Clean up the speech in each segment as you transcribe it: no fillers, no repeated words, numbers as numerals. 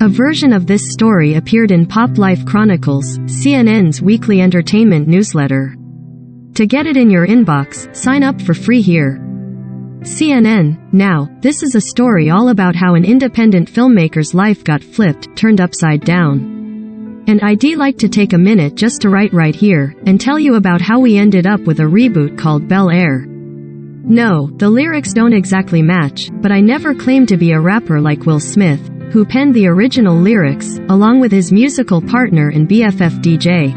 A version of this story appeared in Pop Life Chronicles, CNN's weekly entertainment newsletter. To get it in your inbox, sign up for free here. CNN. Now, this is a story all about how an independent filmmaker's life got flipped, turned upside down. And I'd like to take a minute just to write right here, and tell you about how we ended up with a reboot called Bel-Air. No, the lyrics don't exactly match, but I never claimed to be a rapper like Will Smith, who penned the original lyrics, along with his musical partner and BFF DJ,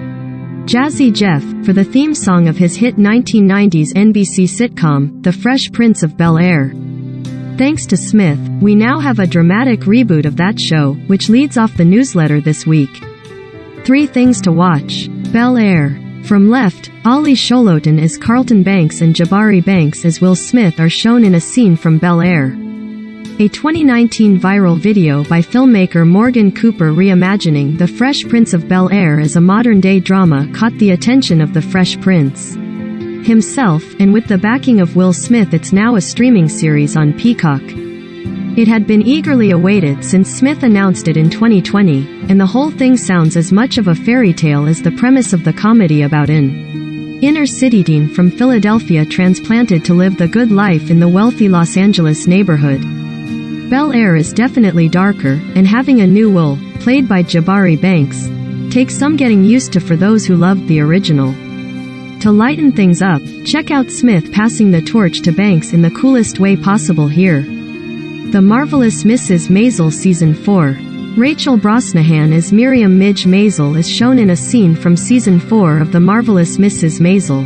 Jazzy Jeff, for the theme song of his hit 1990s NBC sitcom, The Fresh Prince of Bel-Air. Thanks to Smith, we now have a dramatic reboot of that show, which leads off the newsletter this week. 3 things to watch. Bel-Air. From left, Ali Sholotan as Carlton Banks and Jabari Banks as Will Smith are shown in a scene from Bel-Air. A 2019 viral video by filmmaker Morgan Cooper reimagining The Fresh Prince of Bel-Air as a modern-day drama caught the attention of the Fresh Prince himself, and with the backing of Will Smith, it's now a streaming series on Peacock. It had been eagerly awaited since Smith announced it in 2020, and the whole thing sounds as much of a fairy tale as the premise of the comedy about an inner-city teen from Philadelphia transplanted to live the good life in the wealthy Los Angeles neighborhood. Bel-Air is definitely darker, and having a new Will, played by Jabari Banks, takes some getting used to for those who loved the original. To lighten things up, check out Smith passing the torch to Banks in the coolest way possible here. The Marvelous Mrs. Maisel Season 4. Rachel Brosnahan as Miriam Midge Maisel is shown in a scene from Season 4 of The Marvelous Mrs. Maisel.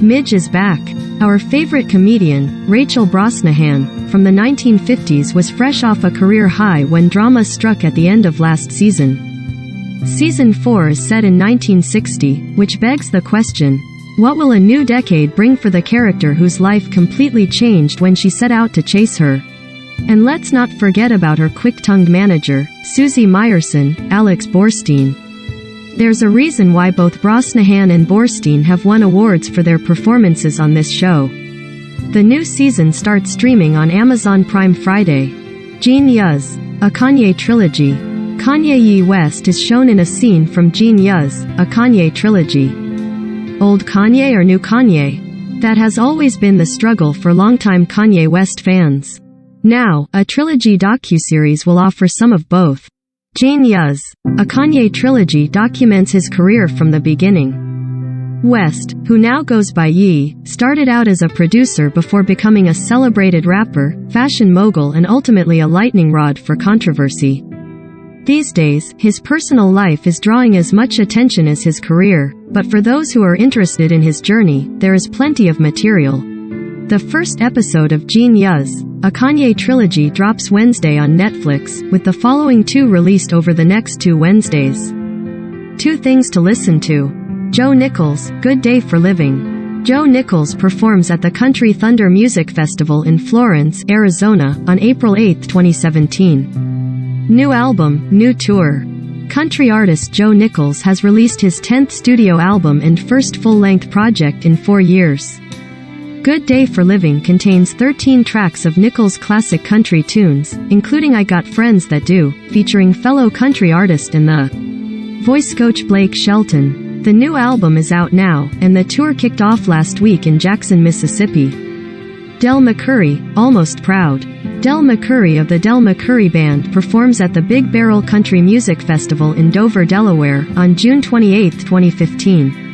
Midge is back. Our favorite comedian, Rachel Brosnahan, from the 1950s was fresh off a career high when drama struck at the end of last season. Season 4 is set in 1960, which begs the question, what will a new decade bring for the character whose life completely changed when she set out to chase her? And let's not forget about her quick-tongued manager, Susie Meyerson, Alex Borstein. There's a reason why both Brosnahan and Borstein have won awards for their performances on this show. The new season starts streaming on Amazon Prime Friday. Gene Yuz, a Kanye trilogy. Kanye Ye West is shown in a scene from Gene Yuz, a Kanye trilogy. Old Kanye or new Kanye? That has always been the struggle for longtime Kanye West fans. Now, a trilogy docuseries will offer some of both. Gene Yuz, a Kanye trilogy documents his career from the beginning. West, who now goes by Ye, started out as a producer before becoming a celebrated rapper, fashion mogul, and ultimately a lightning rod for controversy. These days, his personal life is drawing as much attention as his career, but for those who are interested in his journey, there is plenty of material. The first episode of Gene Yuz, a Kanye trilogy drops Wednesday on Netflix, with the following 2 released over the next 2 Wednesdays. 2 things to listen to. Joe Nichols, Good Day for Living. Joe Nichols performs at the Country Thunder Music Festival in Florence, Arizona, on April 8, 2017. New album, new tour. Country artist Joe Nichols has released his 10th studio album and first full-length project in 4 years. Good Day for Living contains 13 tracks of Nichols' classic country tunes, including I Got Friends That Do, featuring fellow country artist and the voice coach Blake Shelton. The new album is out now, and the tour kicked off last week in Jackson, Mississippi. Del McCoury, Almost Proud. Del McCoury of the Del McCoury Band performs at the Big Barrel Country Music Festival in Dover, Delaware, on June 28, 2015.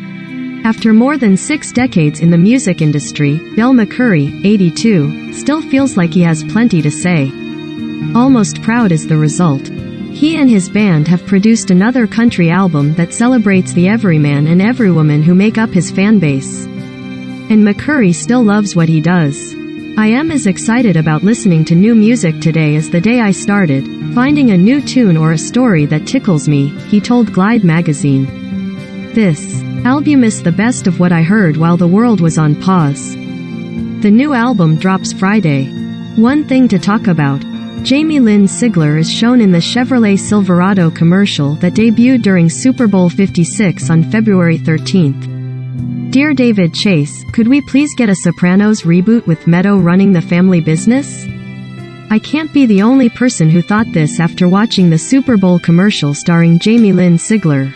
After more than 6 decades in the music industry, Del McCoury, 82, still feels like he has plenty to say. Almost Proud is the result. He and his band have produced another country album that celebrates the everyman and everywoman who make up his fanbase. And McCoury still loves what he does. I am as excited about listening to new music today as the day I started, finding a new tune or a story that tickles me, he told Glide magazine. This album is the best of what I heard while the world was on pause. The new album drops Friday. One thing to talk about. Jamie Lynn Sigler is shown in the Chevrolet Silverado commercial that debuted during Super Bowl 56 on February 13th. Dear David Chase, could we please get a Sopranos reboot with Meadow running the family business? I can't be the only person who thought this after watching the Super Bowl commercial starring Jamie Lynn Sigler.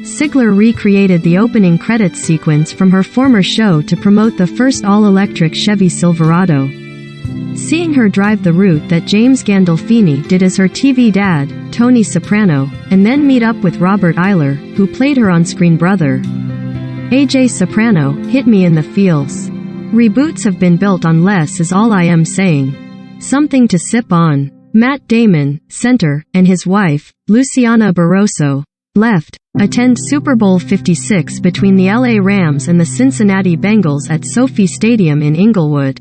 Sigler recreated the opening credits sequence from her former show to promote the first all-electric Chevy Silverado. Seeing her drive the route that James Gandolfini did as her TV dad, Tony Soprano, and then meet up with Robert Eiler, who played her on-screen brother, AJ Soprano, hit me in the feels. Reboots have been built on less is all I am saying. Something to sip on. Matt Damon, center, and his wife, Luciana Barroso, left, attend Super Bowl 56 between the LA Rams and the Cincinnati Bengals at SoFi Stadium in Inglewood,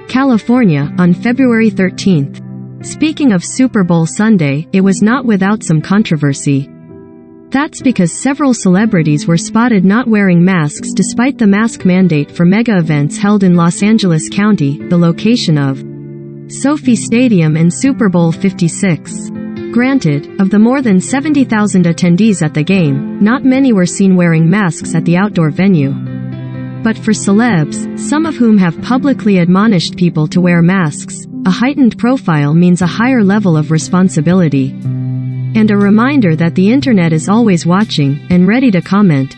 California, on February 13th. Speaking of Super Bowl Sunday, it was not without some controversy. That's because several celebrities were spotted not wearing masks despite the mask mandate for mega events held in Los Angeles County, the location of SoFi Stadium and Super Bowl 56. Granted, of the more than 70,000 attendees at the game, not many were seen wearing masks at the outdoor venue. But for celebs, some of whom have publicly admonished people to wear masks, a heightened profile means a higher level of responsibility. And a reminder that the internet is always watching, and ready to comment.